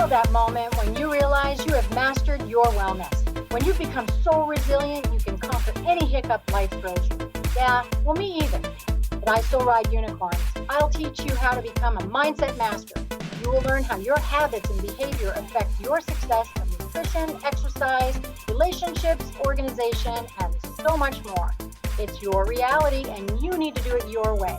that moment when you realize you have mastered your wellness. When you've become so resilient, you can conquer any hiccup life throws you. Yeah, well, me either. But I still ride unicorns. I'll teach you how to become a mindset master. You will learn how your habits and behavior affect your success of nutrition, exercise, relationships, organization, and so much more. It's your reality, and you need to do it your way.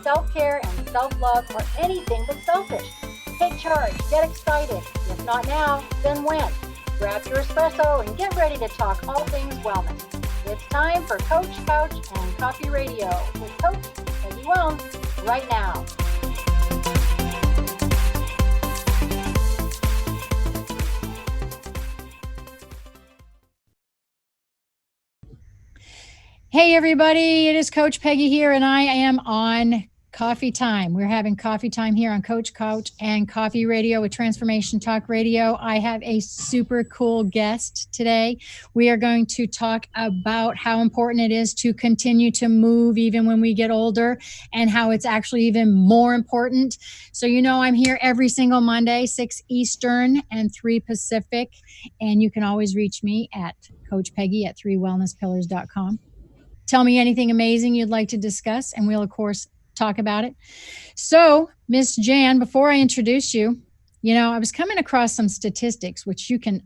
Self-care and self-love are anything but selfish. Take charge, get excited. If not now, then when? Grab your espresso and get ready to talk all things wellness. It's time for Coach, Couch, and Coffee Radio with Coach Peggy Willms right now. Hey everybody, it is Coach Peggy here, and I am on Coffee Time. We're having coffee time here on Coach Couch and Coffee Radio with Transformation Talk Radio. I have a super cool guest today. We are going to talk about how important it is to continue to move even when we get older, and how it's actually even more important. So you know I'm here every single Monday, 6 Eastern and 3 Pacific, and you can always reach me at Coach Peggy at 3wellnesspillars.com. Tell me anything amazing you'd like to discuss, and we'll, of course, talk about it. So, Miss Jan, before I introduce you, I was coming across some statistics, which you can,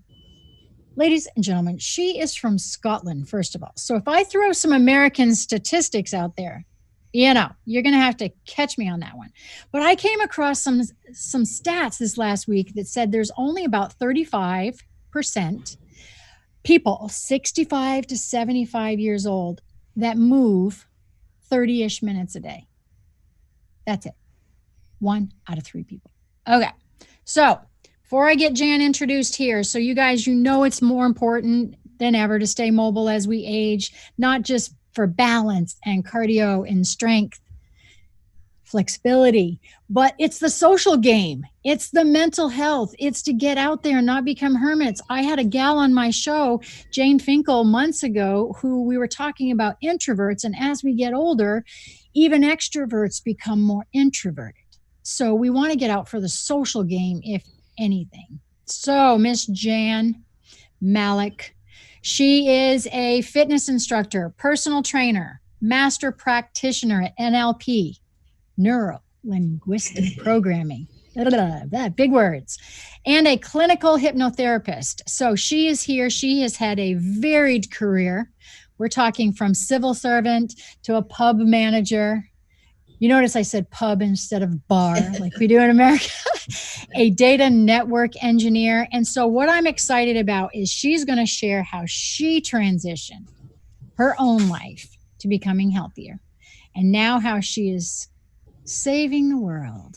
ladies and gentlemen, she is from Scotland, first of all. So if I throw some American statistics out there, you're going to have to catch me on that one. But I came across some stats this last week that said there's only about 35% people 65 to 75 years old that move 30-ish minutes a day. That's it. 1 out of 3 people. Okay. So before I get Jan introduced here, so you guys, it's more important than ever to stay mobile as we age, not just for balance and cardio and strength, flexibility, but it's the social game. It's the mental health. It's to get out there and not become hermits. I had a gal on my show, Jane Finkel, months ago, who we were talking about introverts. And as we get older, even extroverts become more introverted. So we want to get out for the social game, if anything. So Miss Jan Malloch, she is a fitness instructor, personal trainer, master practitioner at NLP, neuro-linguistic programming, big words, and a clinical hypnotherapist. So she is here. She has had a varied career. We're talking from civil servant to a pub manager. You notice I said pub instead of bar, like we do in America. A data network engineer. And so what I'm excited about is she's going to share how she transitioned her own life to becoming healthier, and now how she is saving the world.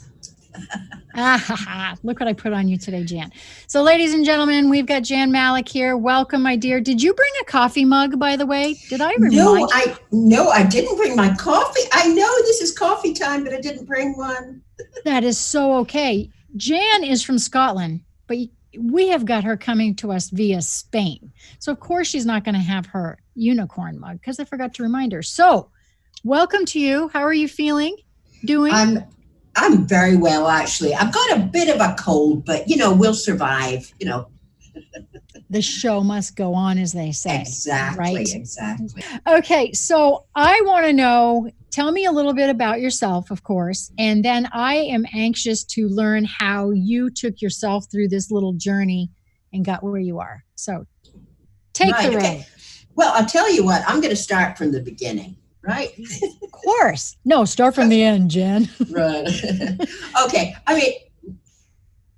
Look what I put on you today, Jan. So ladies and gentlemen, we've got Jan Malloch here. Welcome, my dear. Did you bring a coffee mug, by the way? Did I remind you? No, I didn't bring my coffee. I know this is coffee time, but I didn't bring one. That is so okay. Jan is from Scotland, but we have got her coming to us via Spain. So of course she's not going to have her unicorn mug because I forgot to remind her. So welcome to you. How are you doing? I'm very well, actually. I've got a bit of a cold, but we'll survive. The show must go on, as they say. Exactly. Right? Exactly. Okay, so I want to know, tell me a little bit about yourself, of course, and then I am anxious to learn how you took yourself through this little journey and got where you are. So take the road. Okay. Well, I'll tell you what, I'm going to start from the beginning. Right. Of course. No, start from the end, Jen. Right. Okay. I mean,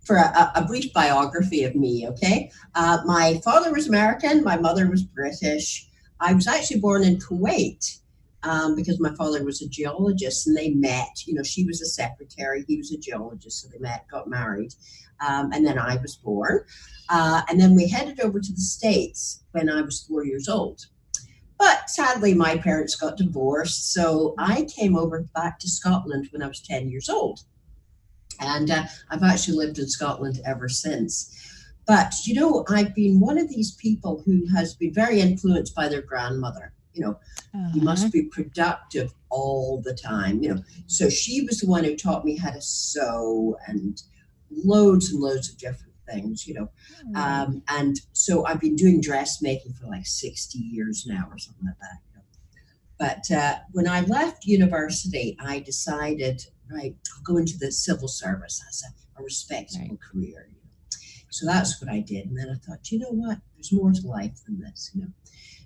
for a brief biography of me, okay? My father was American. My mother was British. I was actually born in Kuwait because my father was a geologist, and they met. She was a secretary. He was a geologist. So they met, got married. And then I was born. And then we headed over to the States when I was 4 years old. But sadly, my parents got divorced, so I came back to Scotland when I was 10 years old. And I've actually lived in Scotland ever since. But, I've been one of these people who has been very influenced by their grandmother. You must be productive all the time, So she was the one who taught me how to sew and loads of different things, Right. And so I've been doing dressmaking for like 60 years now or something like that. But when I left university, I decided, right, I'll go into the civil service as a respectable career. So that's what I did. And then I thought, you know what? There's more to life than this.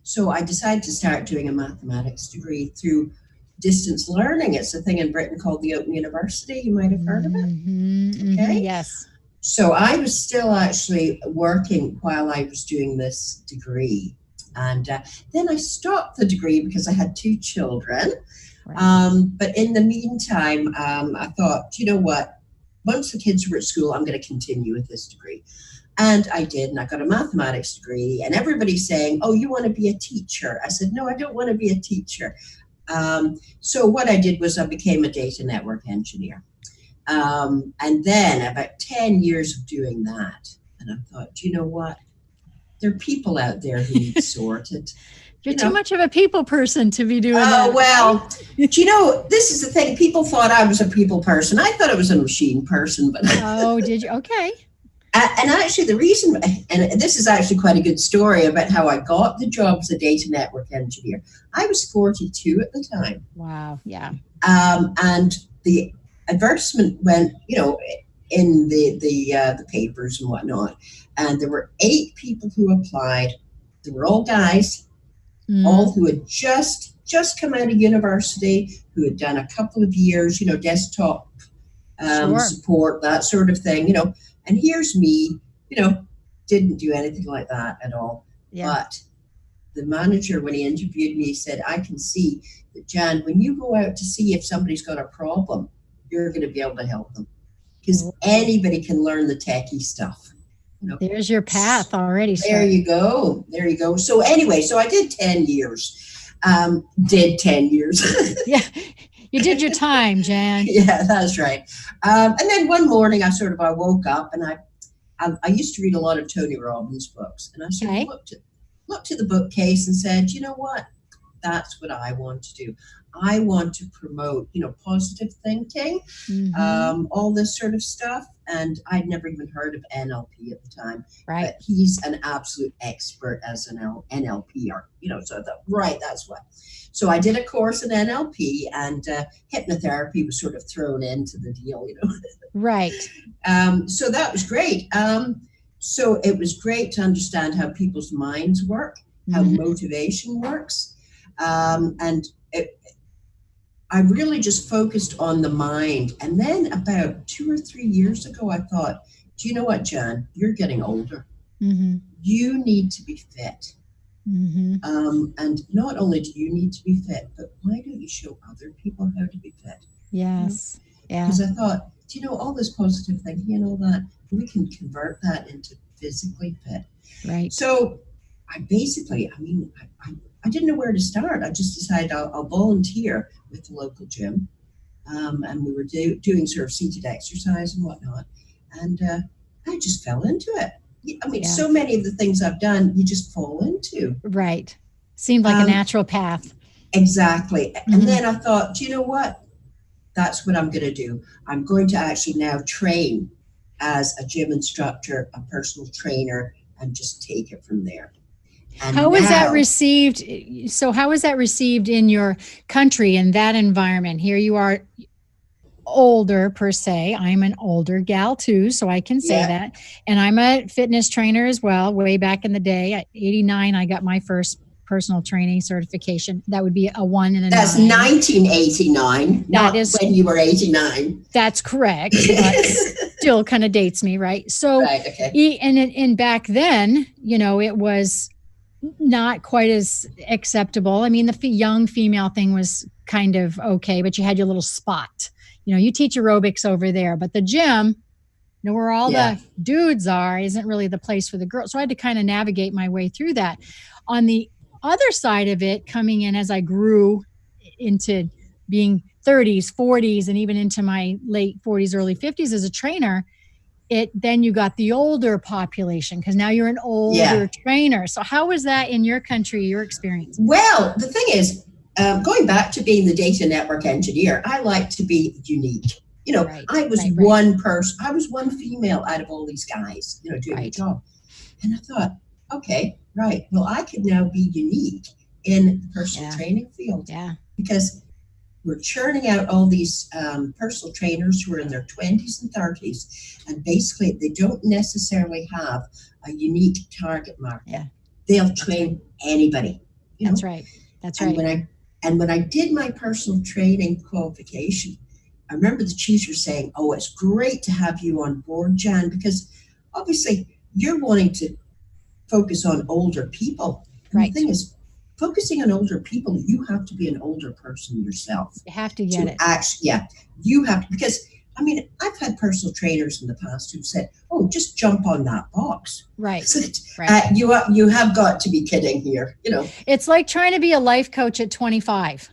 So I decided to start doing a mathematics degree through distance learning. It's a thing in Britain called the Open University. You might have heard of it. Okay. Yes. So I was still actually working while I was doing this degree. And then I stopped the degree because I had 2 children. Right. But in the meantime, I thought, you know what? Once the kids were at school, I'm going to continue with this degree. And I did, and I got a mathematics degree, and everybody's saying, oh, you want to be a teacher? I said, no, I don't want to be a teacher. So what I did was I became a data network engineer. And then about 10 years of doing that, and I thought, you know what? There are people out there who need sorted. You're too much of a people person to be doing that. Oh, well, this is the thing. People thought I was a people person. I thought I was a machine person. But oh, did you? Okay. And actually the reason, and this is actually quite a good story about how I got the job as a data network engineer. I was 42 at the time. Wow. Yeah. And the advertisement went, in the papers and whatnot. And there were 8 people who applied. They were all guys. All who had just come out of university, who had done a couple of years, desktop support, that sort of thing, And here's me, didn't do anything like that at all. Yeah. But the manager, when he interviewed me, said, I can see that, Jan, when you go out to see if somebody's got a problem, you're going to be able to help them. Because anybody can learn the techie stuff. There's your path already. There you go. So anyway, so I did 10 years. Yeah, you did your time, Jan. Yeah, that's right. And then one morning I woke up and I used to read a lot of Tony Robbins books. And I sort of looked at the bookcase and said, you know what? That's what I want to do. I want to promote, positive thinking, all this sort of stuff. And I'd never even heard of NLP at the time. Right. But he's an absolute expert as an NLPer, so I thought, right, that's what. So I did a course in NLP, and hypnotherapy was sort of thrown into the deal, Right. So that was great. So it was great to understand how people's minds work, how motivation works. And I really just focused on the mind. And then about 2 or 3 years ago, I thought, do you know what, Jan? You're getting older. You need to be fit. And not only do you need to be fit, but why don't you show other people how to be fit? Yes. Yeah. Because I thought, all this positive thinking and all that, we can convert that into physically fit. Right. So I basically, I didn't know where to start. I just decided I'll volunteer with the local gym. And we were doing sort of seated exercise and whatnot. And I just fell into it. So many of the things I've done, you just fall into. Right. Seemed like a natural path. Exactly. And then I thought, do you know what? That's what I'm going to do. I'm going to actually now train as a gym instructor, a personal trainer, and just take it from there. And how was that received? So how was that received in your country, in that environment? Here you are, older per se. I'm an older gal too, so I can say that. And I'm a fitness trainer as well. Way back in the day, at 89, I got my first personal training certification. That would be a 1 and a 9. That's 1989. That is when you were 89. That's correct. But still kind of dates me, right? So, okay. And back then, it was not quite as acceptable. I mean, the young female thing was kind of okay, but you had your little spot. You teach aerobics over there, but the gym, where all the dudes are, isn't really the place for the girls. So I had to kind of navigate my way through that. On the other side of it, coming in as I grew into being 30s, 40s, and even into my late 40s, early 50s as a trainer, then you got the older population because now you're an older trainer. So how was that in your country, your experience? Well, the thing is, going back to being the data network engineer, I like to be unique. I was one person, I was one female out of all these guys, doing the job. And I thought, okay, right. Well, I could now be unique in the personal training field. Yeah. Because we're churning out all these personal trainers who are in their 20s and 30s. And basically, they don't necessarily have a unique target market. Yeah. They'll train anybody. That's right. That's right. And when I did my personal training qualification, I remember the teacher saying, oh, it's great to have you on board, Jan, because obviously you're wanting to focus on older people. And the thing is, focusing on older people, you have to be an older person yourself. You have to get it. Actually, you have to, because I've had personal trainers in the past who've said, oh, just jump on that box. Right. You have got to be kidding here. It's like trying to be a life coach at 25.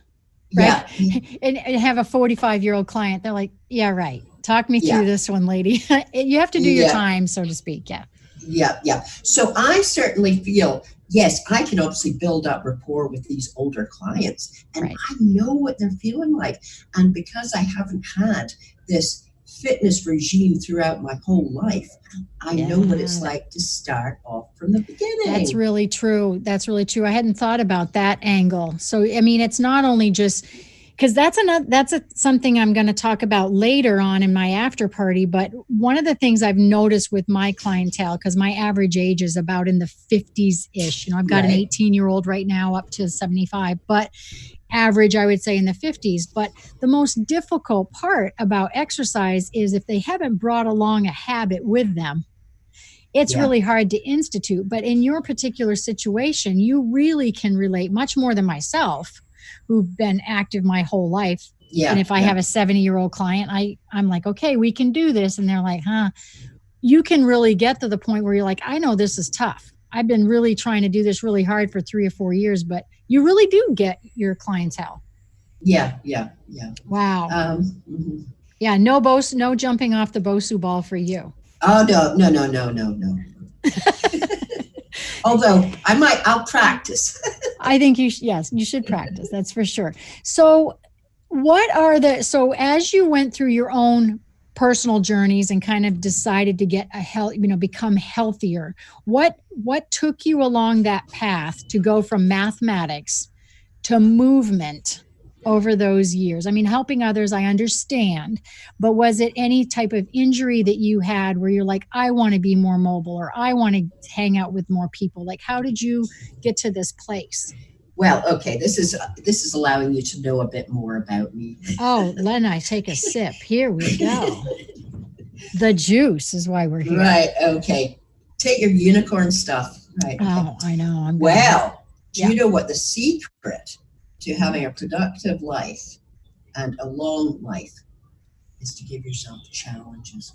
Right? Yeah. And have a 45-year-old client. They're like, yeah, right. Talk me through this one, lady. You have to do your time, so to speak. Yeah. Yeah. So I certainly feel, yes, I can obviously build up rapport with these older clients, and I know what they're feeling like. And because I haven't had this fitness regime throughout my whole life, I know what it's like to start off from the beginning. That's really true. I hadn't thought about that angle. So, it's not only just because that's something I'm going to talk about later on in my after party. But one of the things I've noticed with my clientele, because my average age is about in the 50s ish, I've got an 18-year-old right now up to 75, but average, I would say, in the 50s. But the most difficult part about exercise is if they haven't brought along a habit with them, it's really hard to institute. But in your particular situation, you really can relate much more than myself, who've been active my whole life. Yeah. And if I have a 70-year-old client, I'm like, okay, we can do this. And they're like, you can really get to the point where you're like, I know this is tough. I've been really trying to do this really hard for 3 or 4 years, but you really do get your clientele. Yeah. Wow. Yeah. No jumping off the Bosu ball for you. Oh, no. Although I'll practice. I think you should practice. That's for sure. So as you went through your own personal journeys and kind of decided to get become healthier, what took you along that path to go from mathematics to movement over those years? Helping others, I understand, but was it any type of injury that you had where you're like, I want to be more mobile, or I want to hang out with more people? Like, how did you get to this place? Well, okay, this is allowing you to know a bit more about me. Oh, Len, I take a sip. Here we go. The juice is why we're here. Right, okay. Take your unicorn stuff. Right. Oh, I know. Do you know what the secret to having a productive life and a long life is? To give yourself challenges.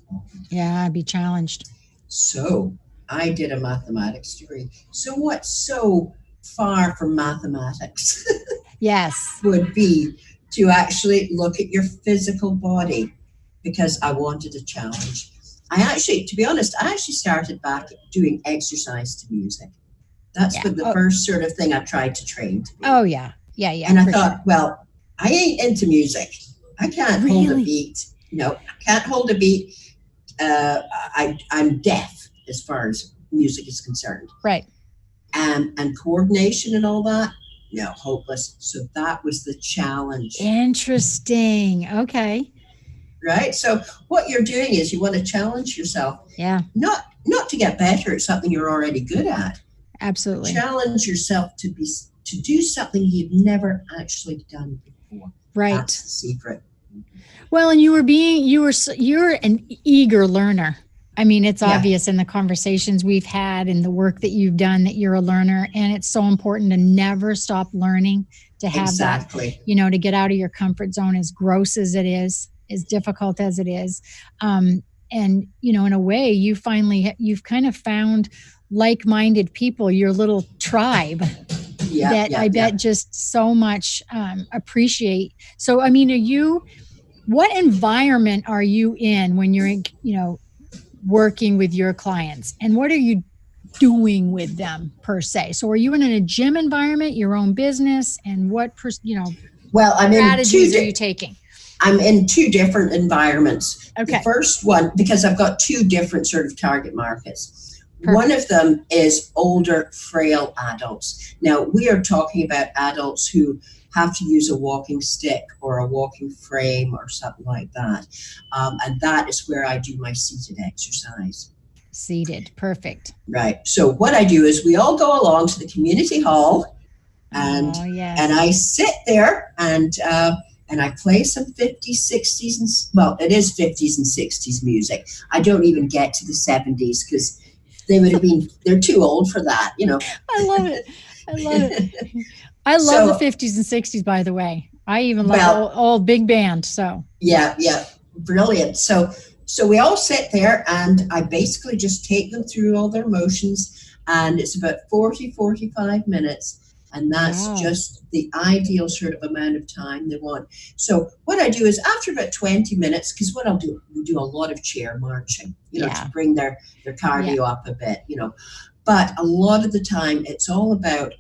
Yeah, be challenged. So I did a mathematics degree. So what's so far from mathematics would be to actually look at your physical body, because I wanted a challenge. To be honest, I started back doing exercise to music. That's the first sort of thing I tried to train to be. Oh, yeah. And I thought, well, I ain't into music. I can't hold a beat. No, I can't hold a beat. I'm deaf as far as music is concerned. Right. And coordination and all that, no, hopeless. So that was the challenge. Interesting. Okay. Right. So what you're doing is you want to challenge yourself. Yeah. Not to get better at something you're already good at. Absolutely. Challenge yourself to do something you've never actually done before. Right. That's the secret. Well, and you're an eager learner. It's obvious in the conversations we've had and the work that you've done that you're a learner, and it's so important to never stop learning, to have that, to get out of your comfort zone, as gross as it is, as difficult as it is. And, in a way, you've kind of found like-minded people, your little tribe I bet just so much appreciate. So, what environment are you in when you're, working with your clients, and what are you doing with them per se? So are you in a gym environment, your own business, and what, well, strategies are you taking? I'm in two different environments. Okay. The first one, because I've got two different sort of target markets. Perfect. One of them is older, frail adults. Now, we are talking about adults who have to use a walking stick or a walking frame or something like that. And that is where I do my seated exercise. Seated. Perfect. Right. So what I do is we all go along to the community hall, and I sit there and I play some 50s, 60s, and well, it is 50s and 60s music. I don't even get to the 70s because they would have been, they're too old for that, you know. I love it. I love it. I love the 50s and 60s, by the way. I even love old big band. So yeah, brilliant. So we all sit there and I basically just take them through all their motions, and it's about 40-45 minutes. And that's just the ideal sort of amount of time they want. So what I do is after about 20 minutes, because what I'll do, we do a lot of chair marching, you know, to bring their cardio up a bit, you know. But a lot of the time it's all about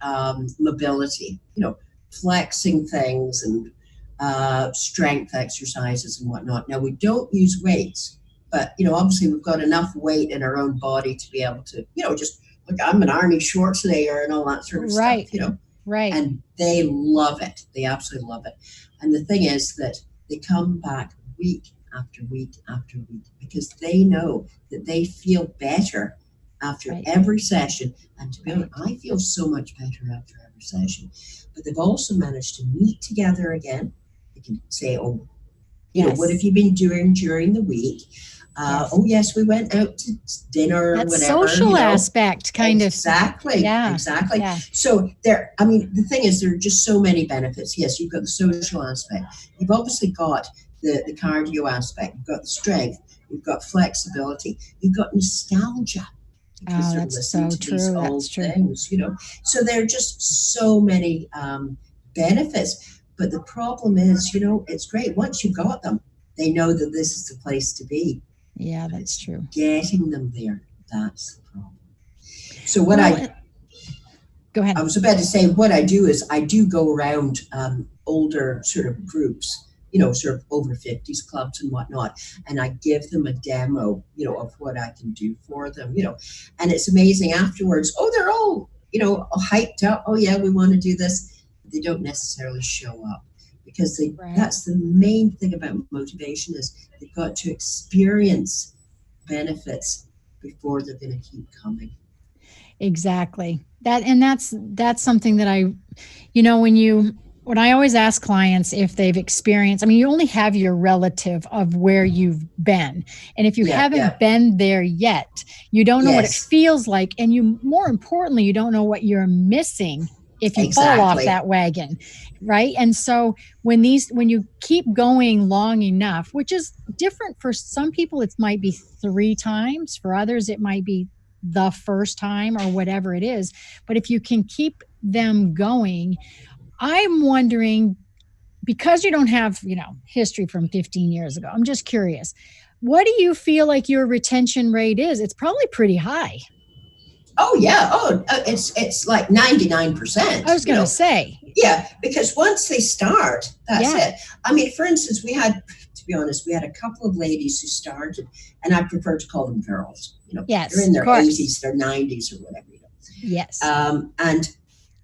mobility, you know, flexing things and strength exercises and whatnot. Now, we don't use weights, but, you know, obviously we've got enough weight in our own body to be able to, you know, just, look, I'm an Arnie Schwarzenegger and all that sort of stuff, you know. Right. And they love it. They absolutely love it. And the thing is that they come back week after week after week because they know that they feel better after every session. And to be honest, I feel so much better after every session. But they've also managed to meet together again. They can say, oh, you know, what have you been doing during the week? Oh, yes, we went out to dinner or whatever. Social aspect, kind of. Exactly. Yeah. So there, I mean, the thing is, there are just so many benefits. Yes, you've got the social aspect. You've obviously got the cardio aspect. You've got the strength. You've got flexibility. You've got nostalgia. Because they're listening to these old things, you know. So there are just so many benefits. But the problem is, you know, it's great. Once you've got them, they know that this is the place to be. Yeah, that's true. Getting them there, that's the problem. So go ahead. I was about to say, what I do is I do go around older sort of groups, you know, sort of over 50s clubs and whatnot, and I give them a demo, you know, of what I can do for them, you know, and it's amazing afterwards. Oh, they're all, you know, hyped up. Oh yeah, we want to do this. They don't necessarily show up. Because that's the main thing about motivation is they've got to experience benefits before they're going to keep coming. Exactly. That's something that I, you know, when I always ask clients if they've experienced, I mean, you only have your relative of where you've been. And if you haven't been there yet, you don't know what it feels like. And more importantly, you don't know what you're missing if you fall off that wagon, right? And so when you keep going long enough, which is different for some people, it might be 3 times. For others, it might be the first time or whatever it is. But if you can keep them going, I'm wondering, because you don't have, you know, history from 15 years ago, I'm just curious, what do you feel like your retention rate is? It's probably pretty high. Oh yeah. Oh, it's like 99%. I was going to say. Yeah, because once they start, that's it. I mean, for instance, to be honest, we had a couple of ladies who started, and I prefer to call them girls. You know, they're in their 80s, their 90s, or whatever. You know. Yes. And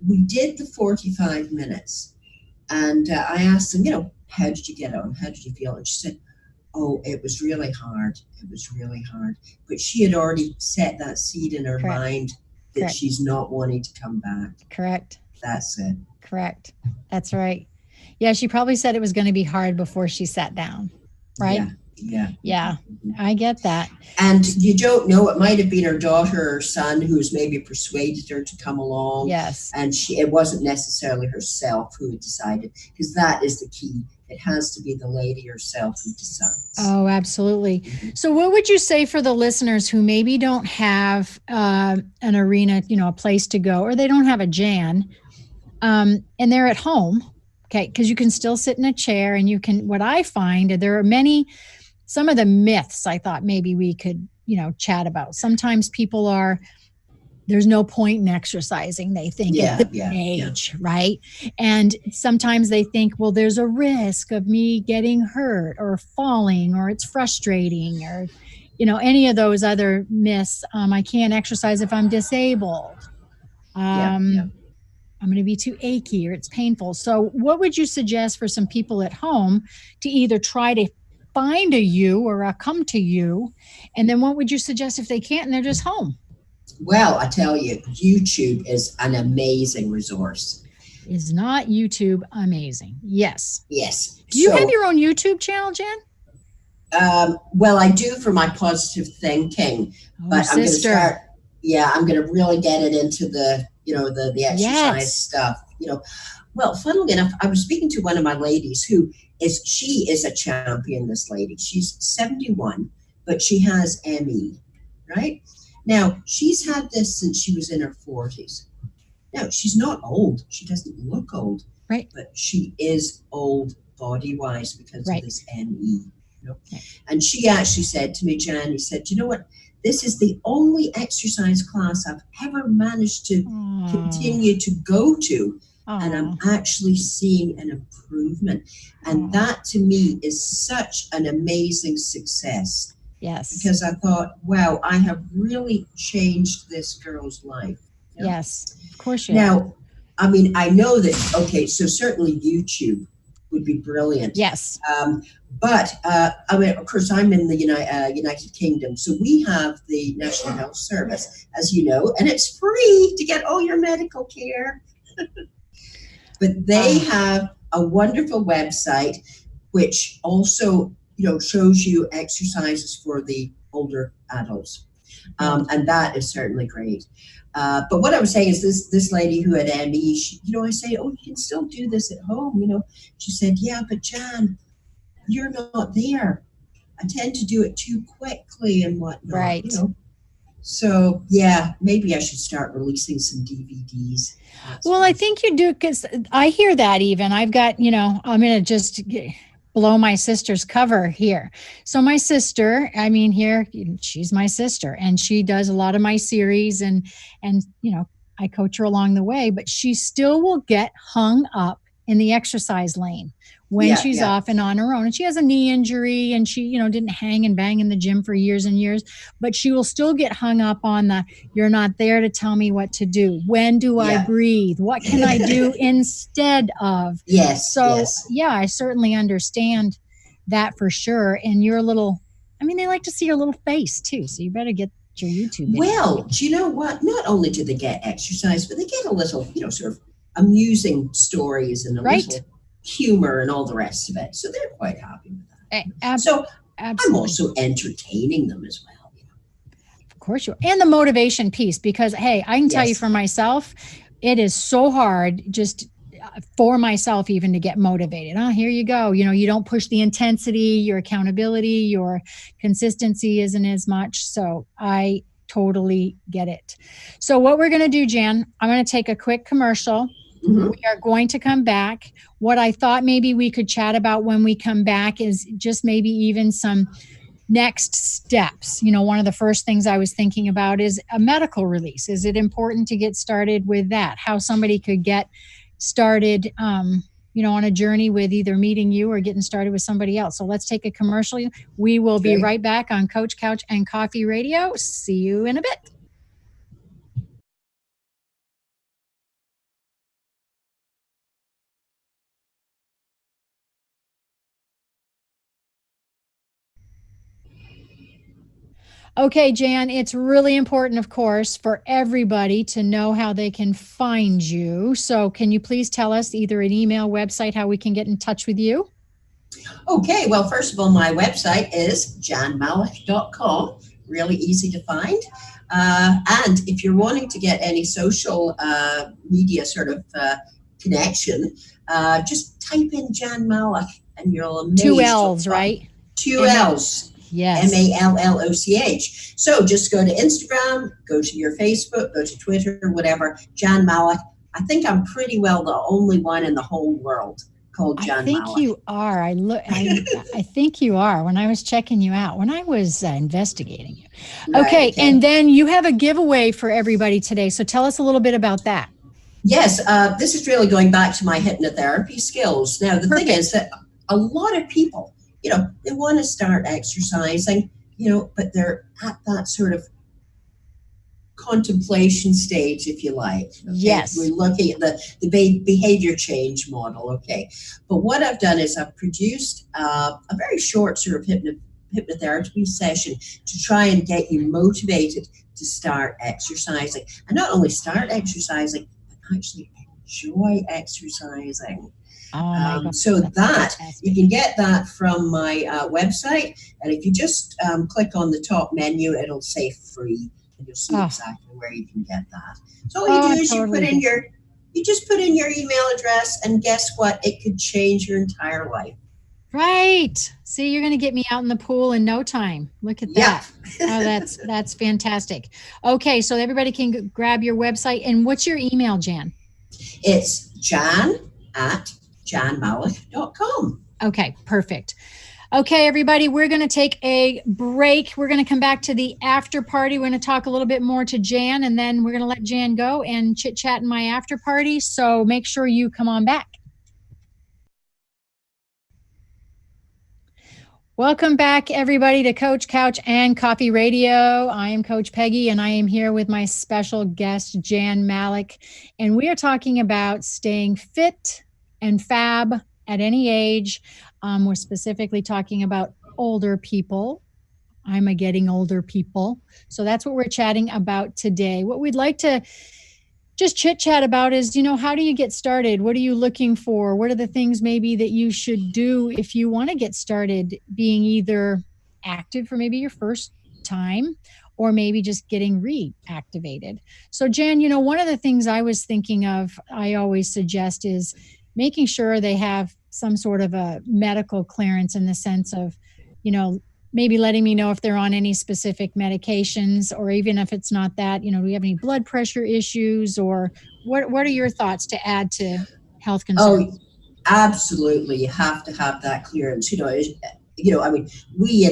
we did the 45 minutes, and I asked them, you know, how did you get on? How did you feel? And she said, oh, it was really hard. It was really hard. But she had already set that seed in her mind that she's not wanting to come back. Correct. That's it. Correct. That's right. Yeah, she probably said it was going to be hard before she sat down, right? Yeah. I get that. And you don't know, it might have been her daughter or son who's maybe persuaded her to come along. Yes. And it wasn't necessarily herself who had decided, because that is the key. It has to be the lady herself who decides. Oh, absolutely. So what would you say for the listeners who maybe don't have an arena, you know, a place to go, or they don't have a Jan, and they're at home, okay, because you can still sit in a chair and you can, what I find, there are some of the myths I thought maybe we could, you know, chat about. Sometimes people are there's no point in exercising, they think, at this age, right? And sometimes they think, well, there's a risk of me getting hurt or falling, or it's frustrating, or, any of those other myths. I can't exercise if I'm disabled. I'm going to be too achy, or it's painful. So what would you suggest for some people at home to either try to find a you or a come to you? And then what would you suggest if they can't and they're just home? Well, I tell you, YouTube is an amazing resource. Is not YouTube amazing? Yes. Yes. Do you have your own YouTube channel, Jen? Well, I do for my positive thinking, but I'm going to start. Yeah, I'm going to really get it into the, the exercise stuff. Well, funnily enough, I was speaking to one of my ladies she is a champion. This lady, she's 71, but she has ME, right? Now, she's had this since she was in her 40s. Now, she's not old. She doesn't look old. Right. But she is old body-wise because of this ME. Okay. And she actually said to me, Jan, he said, you know what? This is the only exercise class I've ever managed to continue to go to. And I'm actually seeing an improvement. And that, to me, is such an amazing success. Yes. Because I thought, wow, I have really changed this girl's life. Yes, of course you have. Now, I mean, I know that, so certainly YouTube would be brilliant. Yes. But, I mean, of course, I'm in the United Kingdom. So we have the National Health Service, as you know, and it's free to get all your medical care. But they have a wonderful website, which also shows you exercises for the older adults. And that is certainly great. But what I was saying is this lady who had ME, I say, oh, you can still do this at home, She said, yeah, but Jan, you're not there. I tend to do it too quickly and whatnot. Right. So, yeah, maybe I should start releasing some DVDs. Well, I think you do, because I hear that even. I've got, I'm going to just blow my sister's cover here. So my sister, she's my sister, and she does a lot of my series, and I coach her along the way, but she still will get hung up in the exercise lane when she's off and on her own. And she has a knee injury, and she, didn't hang and bang in the gym for years and years, but she will still get hung up on you're not there to tell me what to do. When do I breathe? What can I do instead of? Yes. So I certainly understand that for sure. And you're they like to see your little face too. So you better get your YouTube video. Well, do you know what? Not only do they get exercise, but they get a little, sort of amusing stories and a little humor and all the rest of it. So they're quite happy with that. Absolutely. I'm also entertaining them as well. Of course you are. And the motivation piece, because, hey, I can tell you for myself, it is so hard just for myself even to get motivated. Here you go. You don't push the intensity, your accountability, your consistency isn't as much. So I totally get it. So what we're going to do, Jan, I'm going to take a quick commercial. Mm-hmm. We are going to come back. What I thought maybe we could chat about when we come back is just maybe even some next steps. One of the first things I was thinking about is a medical release. Is it important to get started with that? How somebody could get started, on a journey with either meeting you or getting started with somebody else. So let's take a commercial. We will be right back on Coach Couch and Coffee Radio. See you in a bit. Okay, Jan, it's really important, of course, for everybody to know how they can find you. So can you please tell us either an email, website, how we can get in touch with you? Okay, well, first of all, my website is janmalloch.com. Really easy to find. And if you're wanting to get any social media sort of connection, just type in Jan Malloch and you'll amaze. 2 L's, right? 2 L's. Yes. Malloch. So just go to Instagram, go to your Facebook, go to Twitter, whatever, Jan Malloch. I think I'm pretty well the only one in the whole world called Jan I think Malloch. you are. I think you are. When I was checking you out, when I was investigating you. Right, Okay. And then you have a giveaway for everybody today. So tell us a little bit about that. Yes, this is really going back to my hypnotherapy skills. Now, the thing is that a lot of people, they want to start exercising, but they're at that sort of contemplation stage, if you like. Okay? Yes. We're looking at the behavior change model. Okay. But what I've done is I've produced a very short sort of hypnotherapy session to try and get you motivated to start exercising. And not only start exercising, but actually enjoy exercising. Oh my God. So that fantastic. you can get that from my website. And if you just click on the top menu, it'll say free. And you'll see exactly where you can get that. So all you do is you just put in your email address, and guess what? It could change your entire life. Right. See, you're going to get me out in the pool in no time. Look at that. Oh, that's fantastic. Okay. So everybody can grab your website. And what's your email, Jan? It's jan@janmalloch.com. Okay. Perfect. Okay, everybody, we're going to take a break. We're going to come back to the after party. We're going to talk a little bit more to Jan, and then we're going to let Jan go and chit chat in my after party. So make sure you come on back. Welcome back, everybody, to Coach Couch and Coffee Radio. I am Coach Peggy, and I am here with my special guest, Jan Malloch, and we are talking about staying fit and fab at any age. We're specifically talking about older people. I'm a getting older people. So that's what we're chatting about today. What we'd like to just chit chat about is, how do you get started? What are you looking for? What are the things maybe that you should do if you want to get started being either active for maybe your first time or maybe just getting reactivated? So Jan, one of the things I was thinking of, I always suggest is making sure they have some sort of a medical clearance in the sense of, maybe letting me know if they're on any specific medications, or even if it's not that, do we have any blood pressure issues, or what are your thoughts to add to health concerns? Oh, absolutely. You have to have that clearance. We in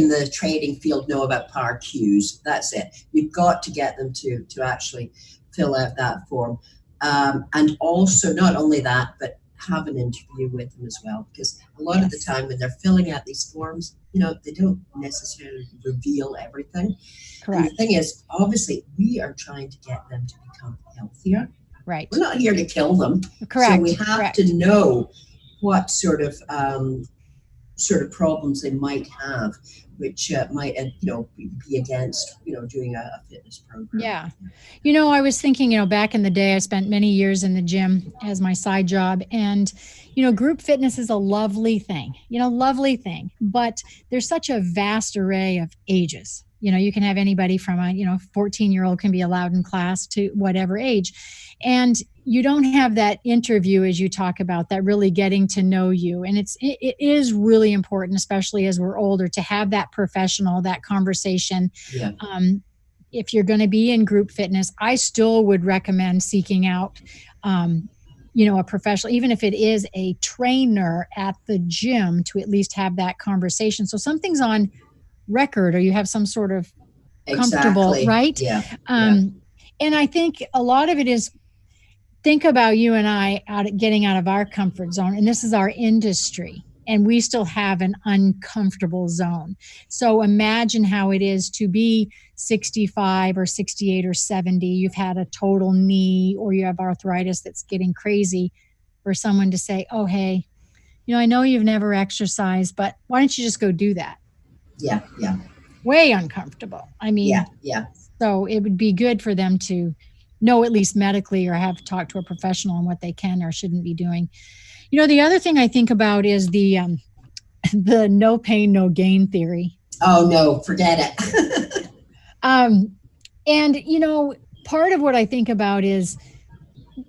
the training field know about PAR Qs. That's it. You've got to get them to actually fill out that form. And also not only that, but have an interview with them as well, because a lot of the time when they're filling out these forms, they don't necessarily reveal everything. Correct. And the thing is, obviously, we are trying to get them to become healthier. Right. We're not here to kill them. Correct. So we have to know what sort of problems they might have, which might be against doing a fitness program. Yeah. I was thinking, back in the day, I spent many years in the gym as my side job, and group fitness is a lovely thing, but there's such a vast array of ages. You can have anybody from a 14-year-old can be allowed in class to whatever age, and you don't have that interview, as you talk about, that really getting to know you. And it is really important, especially as we're older, to have that professional, that conversation. Yeah. If you're going to be in group fitness, I still would recommend seeking out, a professional, even if it is a trainer at the gym, to at least have that conversation. So something's on record, or you have some sort of comfortable, right? Yeah. And I think a lot of it is, think about you and I getting out of our comfort zone, and this is our industry, and we still have an uncomfortable zone. So imagine how it is to be 65 or 68 or 70. You've had a total knee, or you have arthritis that's getting crazy, for someone to say, oh, hey, I know you've never exercised, but why don't you just go do that? Yeah. Way uncomfortable. I mean, yeah. So it would be good for them to know, at least medically, or have talked to a professional on what they can or shouldn't be doing. The other thing I think about is the no pain, no gain theory. Oh no, forget it. And part of what I think about is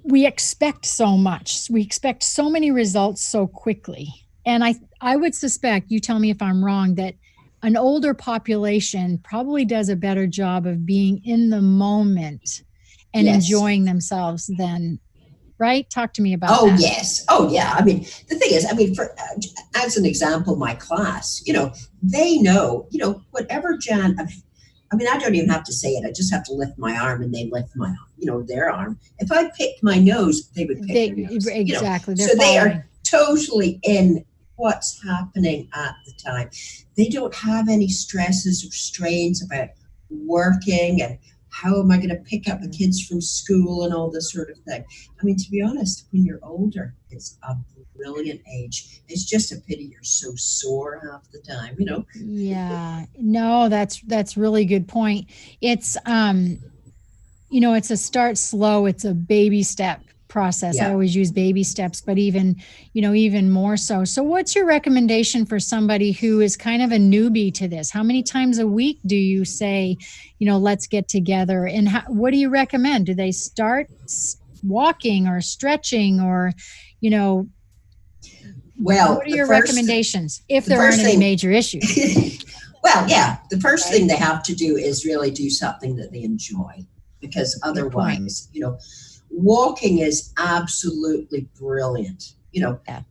we expect so much. We expect so many results so quickly. And I would suspect, you tell me if I'm wrong, that an older population probably does a better job of being in the moment and enjoying themselves than right? Talk to me about Oh, that. yes. Oh, yeah. I mean, the thing is, I mean, for as an example, my class, they know, whatever Jan, I mean, I don't even have to say it. I just have to lift my arm and they lift my, their arm. If I picked my nose, they would pick their nose. Exactly. So they are totally in what's happening at the time. They don't have any stresses or strains about working and how am I going to pick up the kids from school and all this sort of thing. I mean, to be honest, when you're older, it's a brilliant age. It's just a pity you're so sore half the time, Yeah, no, that's really good point. It's it's a start slow. It's a baby step process. Yeah. I always use baby steps, but even more so. So what's your recommendation for somebody who is kind of a newbie to this? How many times a week do you say, let's get together? And what do you recommend? Do they start walking or stretching or, well, what are your recommendations if there aren't any major issues? Well, yeah, the first thing they have to do is really do something that they enjoy, because otherwise, walking is absolutely brilliant,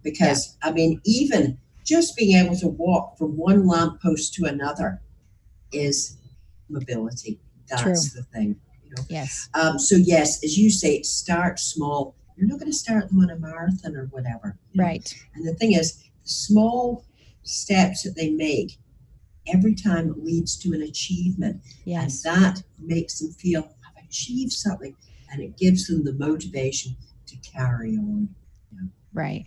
because I mean, even just being able to walk from one lamppost to another is mobility. That's the thing, Yes. So yes, as you say, start small. You're not going to start them on a marathon or whatever. Right. And the thing is, the small steps that they make every time leads to an achievement. Yes. And that makes them feel I've achieved something, and it gives them the motivation to carry on. Right.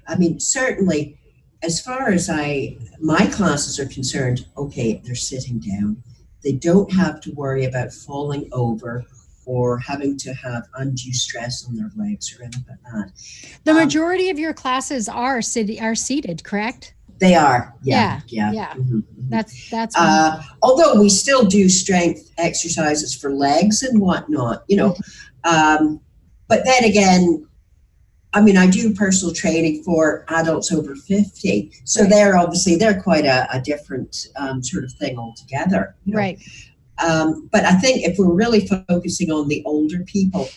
I mean, certainly, as far as my classes are concerned, okay, they're sitting down. They don't have to worry about falling over or having to have undue stress on their legs or anything like that. The majority of your classes are seated, correct? They are. Yeah. Mm-hmm. That's although we still do strength exercises for legs and whatnot, but then again, I mean, I do personal training for adults over 50. So they're quite a different sort of thing altogether. Right. But I think if we're really focusing on the older people,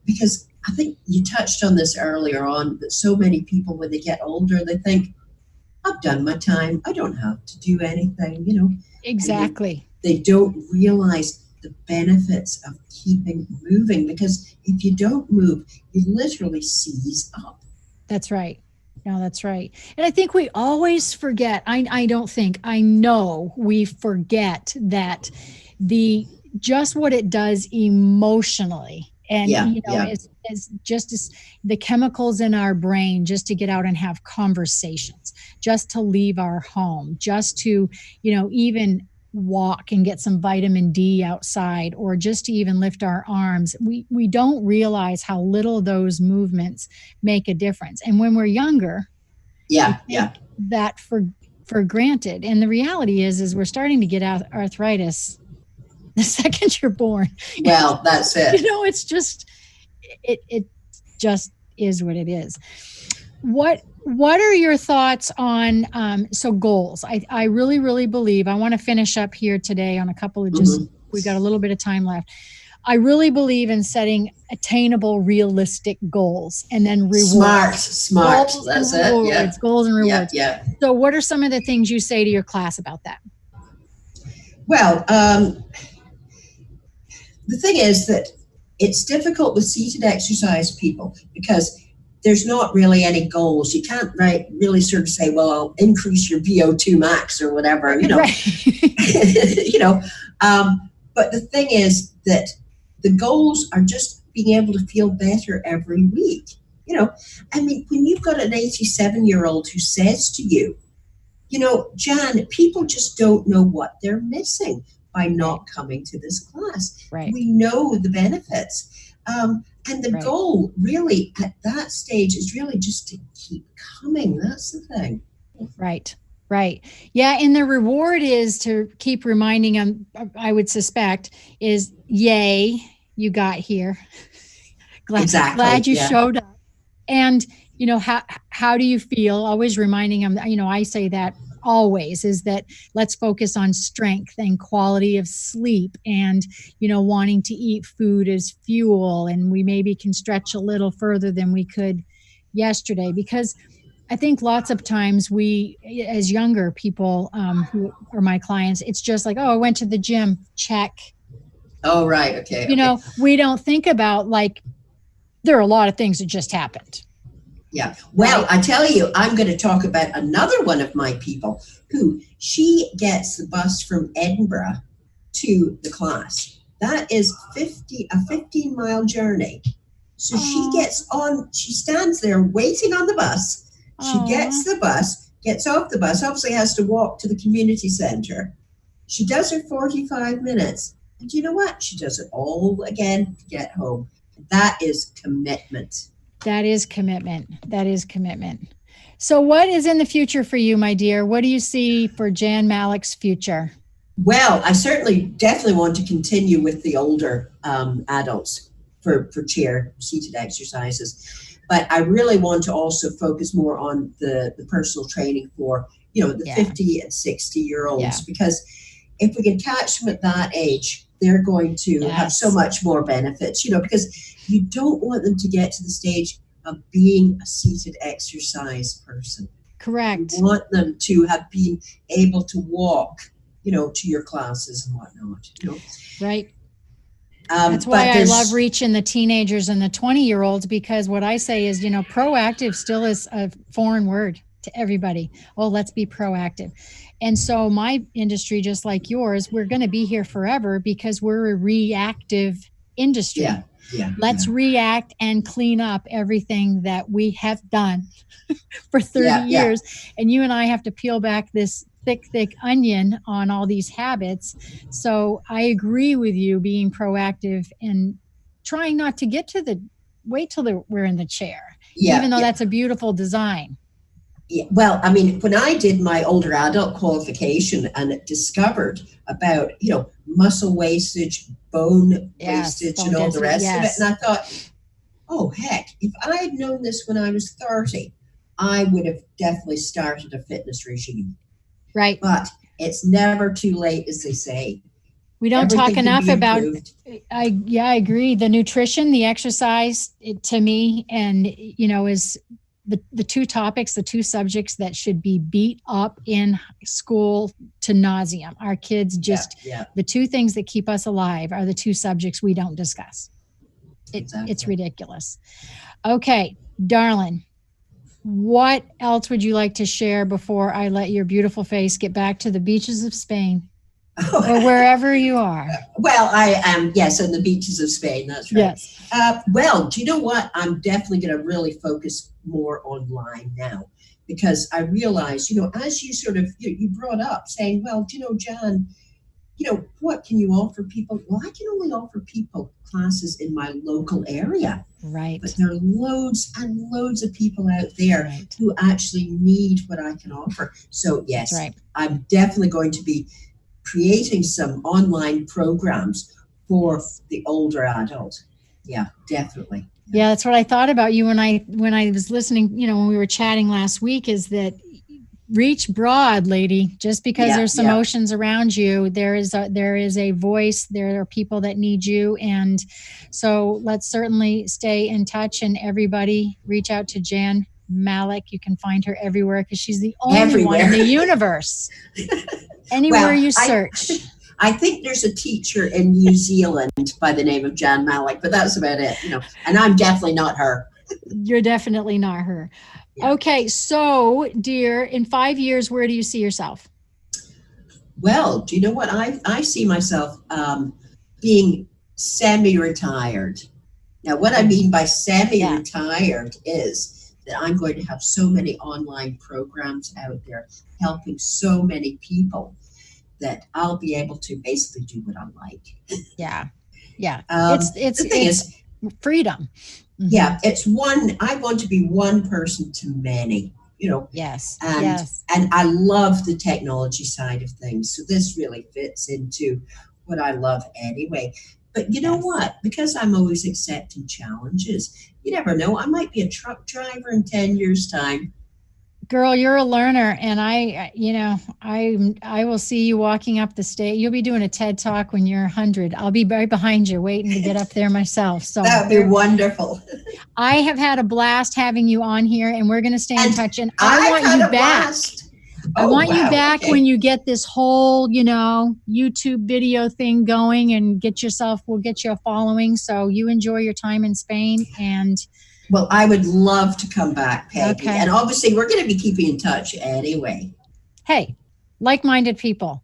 because I think you touched on this earlier on, that so many people, when they get older, they think, I've done my time. I don't have to do anything, Exactly. They don't realize the benefits of keeping moving, because if you don't move, you literally seize up. That's right. No, that's right. And I think we always forget, I know we forget that just what it does emotionally. And, it's just as the chemicals in our brain, just to get out and have conversations, just to leave our home, just to, even walk and get some vitamin D outside, or just to even lift our arms. We don't realize how little those movements make a difference. And when we're younger, that for granted. And the reality is we're starting to get arthritis the second you're born. Well, that's it. It's just, it just is what it is. What are your thoughts on, so goals? I really, really believe, I want to finish up here today on a couple of we got a little bit of time left. I really believe in setting attainable, realistic goals and then rewards. Smart. That's it. Yeah. Goals and rewards. Yeah. So what are some of the things you say to your class about that? Well, the thing is that it's difficult with seated exercise people, because there's not really any goals. You can't really sort of say, well, I'll increase your VO2 max or whatever, Right. But the thing is that the goals are just being able to feel better every week. I mean, when you've got an 87-year-old who says to you, Jan, people just don't know what they're missing by not coming to this class. Right. We know the benefits. And the goal really at that stage is really just to keep coming. That's the thing. Right. Yeah. And the reward is to keep reminding them, I would suspect, is yay, you got here. Glad you showed up. And, how do you feel? Always reminding them, I say that always, is that let's focus on strength and quality of sleep and, wanting to eat food as fuel. And we maybe can stretch a little further than we could yesterday, because I think lots of times we, as younger people who are my clients, it's just like, oh, I went to the gym, check. Oh, right. Okay. We don't think about, like, there are a lot of things that just happened. Yeah. Well, I tell you, I'm going to talk about another one of my people who she gets the bus from Edinburgh to the class. That is a 15-mile journey. So she stands there waiting on the bus. She gets the bus, gets off the bus, obviously has to walk to the community center. She does her 45 minutes. And you know what? She does it all again to get home. That is commitment. That is commitment. That is commitment. So what is in the future for you, my dear? What do you see for Jan Malloch's future? Well, I definitely want to continue with the older adults for chair seated exercises. But I really want to also focus more on the personal training for, the 50 and 60-year-olds, because if we can catch them at that age, they're going to have so much more benefits, because you don't want them to get to the stage of being a seated exercise person. Correct. You want them to have been able to walk, to your classes and whatnot. Right. That's why I love reaching the teenagers and the 20-year-olds, because what I say is, proactive still is a foreign word to everybody. Oh, let's be proactive. And so my industry, just like yours, we're going to be here forever because we're a reactive industry. Let's react and clean up everything that we have done for 30 years. And you and I have to peel back this thick onion on all these habits. So I agree with you, being proactive and trying not to wait till we're in the chair, even though that's a beautiful design. Yeah. Well, I mean, when I did my older adult qualification and discovered about, muscle wastage, bone wastage, and all the rest of it, and I thought, oh, heck, if I had known this when I was 30, I would have definitely started a fitness regime. Right. But it's never too late, as they say. We don't talk enough about, I agree. The nutrition, the exercise, to me, and, is the two topics, the two subjects that should be beat up in school to nauseam. Our kids the two things that keep us alive are the two subjects we don't discuss. It's ridiculous. Okay, darling, what else would you like to share before I let your beautiful face get back to the beaches of Spain or wherever you are? Well, I am, on the beaches of Spain. That's right. Yes. Well, do you know what? I'm definitely going to really focus more online now, because I realize, as you sort of, you brought up saying, well, Jan, what can you offer people? Well, I can only offer people classes in my local area. Right. But there are loads and loads of people out there who actually need what I can offer. So yes, I'm definitely going to be creating some online programs for the older adult. Yeah, definitely. Yeah, that's what I thought about you when I was listening, when we were chatting last week, is that reach broad, lady. Just because there's some oceans around you, there is a voice, there are people that need you. And so let's certainly stay in touch, and everybody reach out to Jan Malloch. You can find her everywhere because she's the only one in the universe. Anywhere you search. I think there's a teacher in New Zealand by the name of Jan Malloch, but that's about it, and I'm definitely not her. You're definitely not her. Yeah. Okay. So, dear, in 5 years, where do you see yourself? Well, do you know what? I see myself being semi-retired. Now, what I mean by semi-retired is that I'm going to have so many online programs out there helping so many people that I'll be able to basically do what I like. Yeah. It's freedom. Mm-hmm. Yeah, I want to be one person to many, Yes. And I love the technology side of things. So this really fits into what I love anyway. But you know what? Because I'm always accepting challenges, you never know. I might be a truck driver in 10 years' time. Girl, you're a learner, and I will see you walking up the stage. You'll be doing a TED Talk when you're 100. I'll be right behind you, waiting to get up there myself. So that would be wonderful. I have had a blast having you on here, and we're going to stay in touch. And I want had you a back. blast. I want you back when you get this whole, YouTube video thing going, and we'll get you a following. So you enjoy your time in Spain. And well, I would love to come back, Peggy. Okay. And obviously we're going to be keeping in touch anyway. Hey, like-minded people.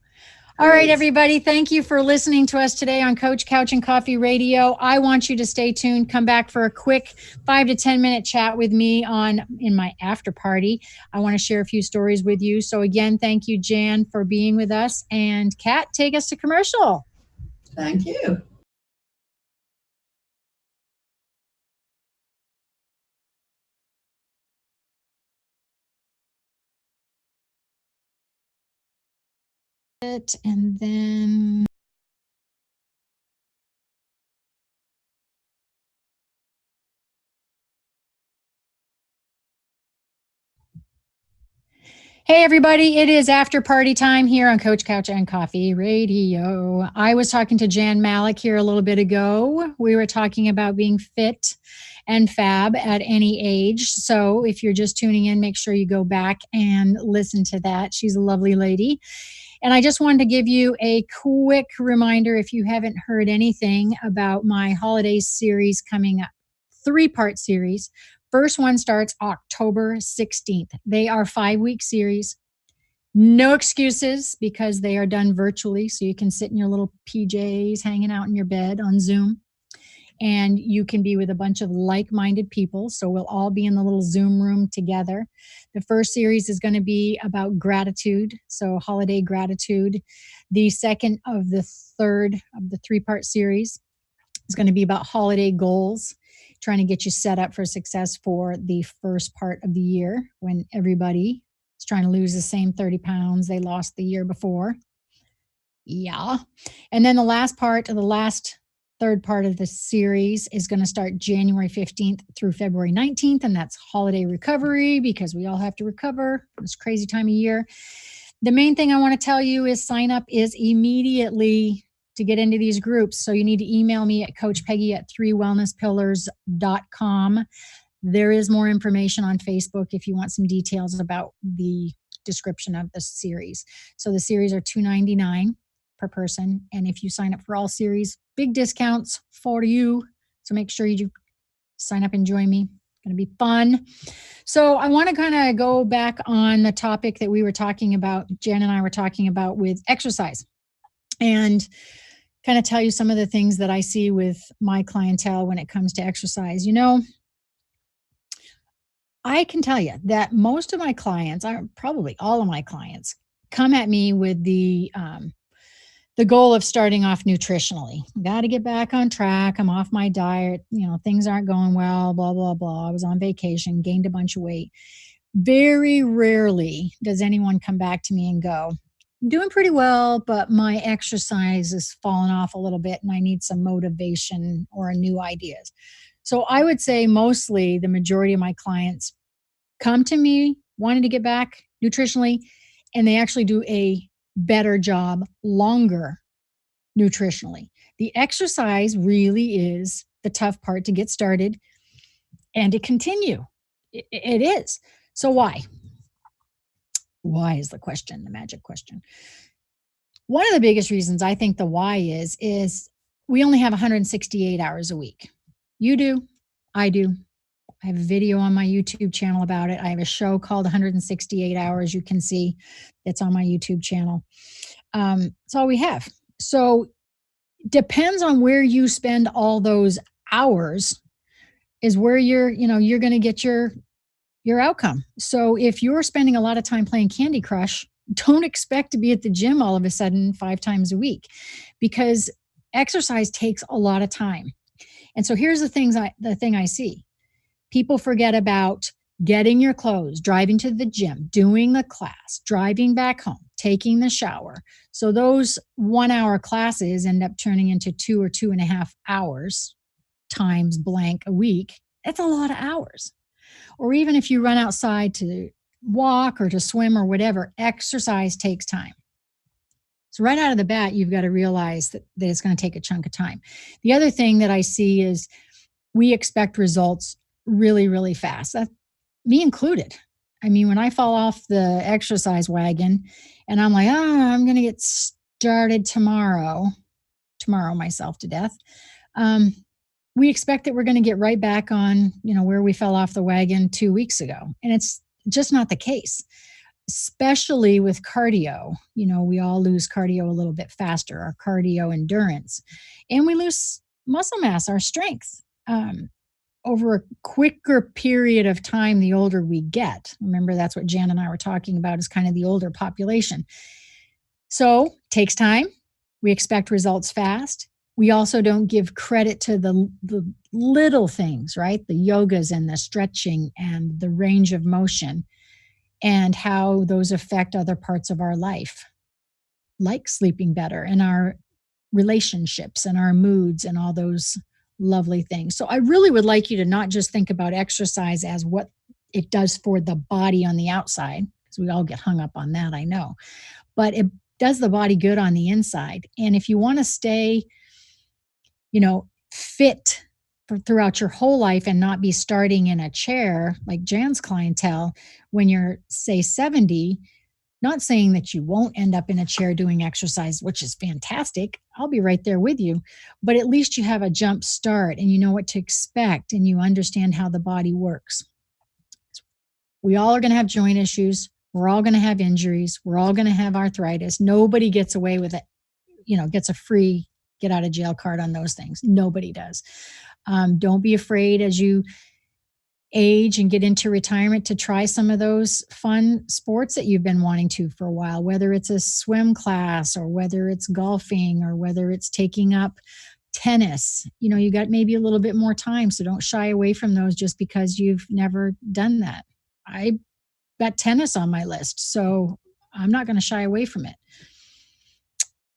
All right, everybody. Thank you for listening to us today on Coach Couch and Coffee Radio. I want you to stay tuned. Come back for a quick 5 to 10 minute chat with me in my after party. I want to share a few stories with you. So again, thank you, Jan, for being with us. And Kat, take us to commercial. Thank you. And then hey everybody, it is after party time here on Coach Couch and Coffee Radio. I was talking to Jan Malloch here a little bit ago. We were talking about being fit and fab at any age. So if you're just tuning in, make sure you go back and listen to that. She's a lovely lady. And I just wanted to give you a quick reminder, if you haven't heard anything, about my holiday series coming up. 3-part series. First one starts October 16th. They are 5-week series. No excuses, because they are done virtually. So you can sit in your little PJs hanging out in your bed on Zoom. And you can be with a bunch of like-minded people. So we'll all be in the little Zoom room together. The first series is going to be about gratitude. So holiday gratitude. The second of the third of the 3-part series is going to be about holiday goals, trying to get you set up for success for the first part of the year, when everybody is trying to lose the same 30 pounds they lost the year before. Yeah. And then the last third part of the series is going to start January 15th through February 19th. And that's holiday recovery, because we all have to recover this crazy time of year. The main thing I want to tell you is sign up is immediately to get into these groups. So you need to email me at coachpeggy@3wellnesspillars.com. There is more information on Facebook if you want some details about the description of the series. So the series are $299 per person. And if you sign up for all series, big discounts for you. So make sure you do sign up and join me. It's going to be fun. So I want to kind of go back on the topic that we were talking about, Jen and I were talking about, with exercise, and kind of tell you some of the things that I see with my clientele when it comes to exercise. I can tell you that most of my clients, probably all of my clients, come at me with the goal of starting off nutritionally. Got to get back on track. I'm off my diet. Things aren't going well, blah, blah, blah. I was on vacation, gained a bunch of weight. Very rarely does anyone come back to me and go, I'm doing pretty well, but my exercise has fallen off a little bit and I need some motivation or new ideas. So I would say mostly the majority of my clients come to me wanting to get back nutritionally, and they actually do a better job longer nutritionally. The exercise really is the tough part to get started and to continue. It is. So why? Why is the question, the magic question. One of the biggest reasons I think the why is we only have 168 hours a week. You do. I do. I have a video on my YouTube channel about it. I have a show called 168 Hours you can see that's on my YouTube channel. That's all we have. So depends on where you spend all those hours is where you're going to get your outcome. So if you're spending a lot of time playing Candy Crush, don't expect to be at the gym all of a sudden 5 times a week, because exercise takes a lot of time. And so here's the thing I see. People forget about getting your clothes, driving to the gym, doing the class, driving back home, taking the shower. So those 1-hour classes end up turning into 2 or 2.5 hours times blank a week. That's a lot of hours. Or even if you run outside to walk or to swim or whatever, exercise takes time. So right out of the bat, you've got to realize that it's going to take a chunk of time. The other thing that I see is we expect results really, really fast. That, me included. I mean, when I fall off the exercise wagon and I'm like, I'm going to get started tomorrow myself to death. We expect that we're going to get right back on, where we fell off the wagon 2 weeks ago. And it's just not the case, especially with cardio. We all lose cardio a little bit faster, our cardio endurance, and we lose muscle mass, our strength, over a quicker period of time the older we get. Remember, that's what Jan and I were talking about, is kind of the older population. So it takes time. We expect results fast. We also don't give credit to the little things, right? The yogas and the stretching and the range of motion and how those affect other parts of our life, like sleeping better and our relationships and our moods and all those lovely things. So I really would like you to not just think about exercise as what it does for the body on the outside, because we all get hung up on that, I know, but it does the body good on the inside. And if you want to stay, fit throughout your whole life and not be starting in a chair like Jan's clientele when you're, say, 70, not saying that you won't end up in a chair doing exercise, which is fantastic. I'll be right there with you. But at least you have a jump start and you know what to expect and you understand how the body works. We all are going to have joint issues. We're all going to have injuries. We're all going to have arthritis. Nobody gets away with it, gets a free get out of jail card on those things. Nobody does. Don't be afraid as you age and get into retirement to try some of those fun sports that you've been wanting to for a while, whether it's a swim class or whether it's golfing or whether it's taking up tennis. You got maybe a little bit more time, so don't shy away from those just because you've never done that. I got tennis on my list, so I'm not going to shy away from it.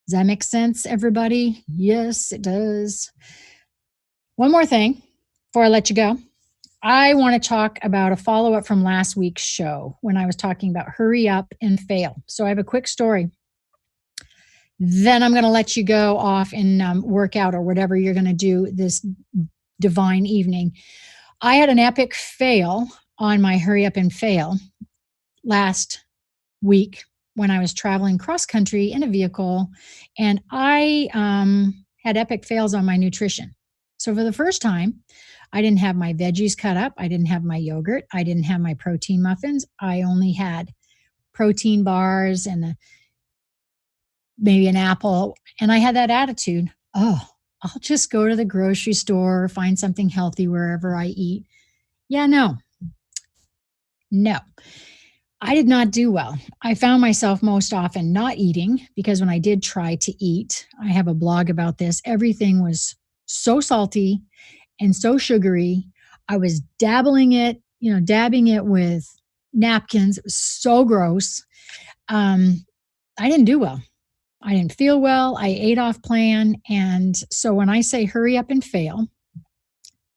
Does that make sense, everybody? Yes, it does. One more thing before I let you go. I want to talk about a follow-up from last week's show when I was talking about hurry up and fail. So I have a quick story. Then I'm going to let you go off and work out or whatever you're going to do this divine evening. I had an epic fail on my hurry up and fail last week when I was traveling cross country in a vehicle, and I had epic fails on my nutrition. So for the first time, I didn't have my veggies cut up. I didn't have my yogurt. I didn't have my protein muffins. I only had protein bars and maybe an apple. And I had that attitude, I'll just go to the grocery store, find something healthy wherever I eat. Yeah, no. I did not do well. I found myself most often not eating because when I did try to eat, I have a blog about this, everything was so salty and so sugary. I was dabbing it with napkins. It was so gross. I didn't do well. I didn't feel well. I ate off plan. And so when I say hurry up and fail,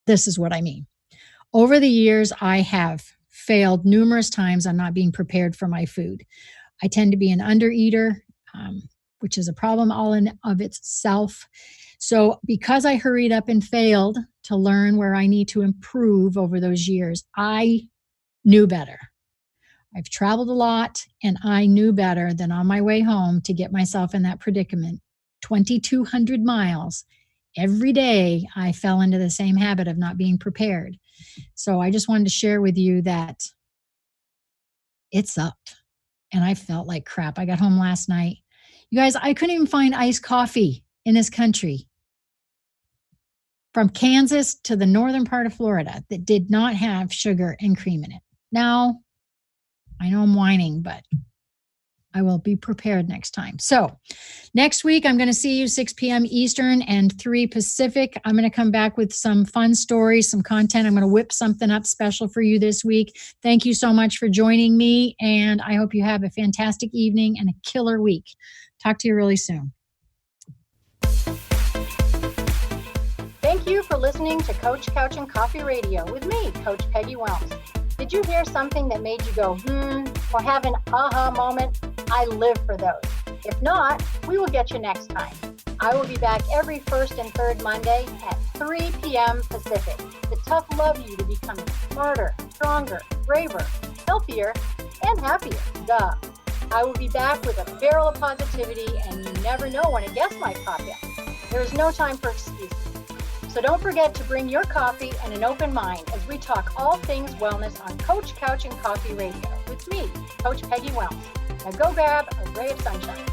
this is what I mean. Over the years, I have failed numerous times on not being prepared for my food. I tend to be an undereater, which is a problem all in of itself. So because I hurried up and failed to learn where I need to improve over those years, I knew better. I've traveled a lot and I knew better than on my way home to get myself in that predicament. 2,200 miles. Every day I fell into the same habit of not being prepared. So I just wanted to share with you that it sucked and I felt like crap. I got home last night. You guys, I couldn't even find iced coffee in this country. From Kansas to the northern part of Florida that did not have sugar and cream in it. Now, I know I'm whining, but I will be prepared next time. So next week, I'm going to see you 6 p.m. Eastern and 3 Pacific. I'm going to come back with some fun stories, some content. I'm going to whip something up special for you this week. Thank you so much for joining me, and I hope you have a fantastic evening and a killer week. Talk to you really soon. Thank you for listening to Coach Couch and Coffee Radio with me, Coach Peggy Willms. Did you hear something that made you go, or have an aha moment? I live for those. If not, we will get you next time. I will be back every first and third Monday at 3 p.m. Pacific. The tough love you to become smarter, stronger, braver, healthier, and happier. Duh. I will be back with a barrel of positivity, and you never know when a guest might pop in. There is no time for excuses. So don't forget to bring your coffee and an open mind as we talk all things wellness on Coach Couch and Coffee Radio with me, Coach Peggy Willms. Now go grab a ray of sunshine.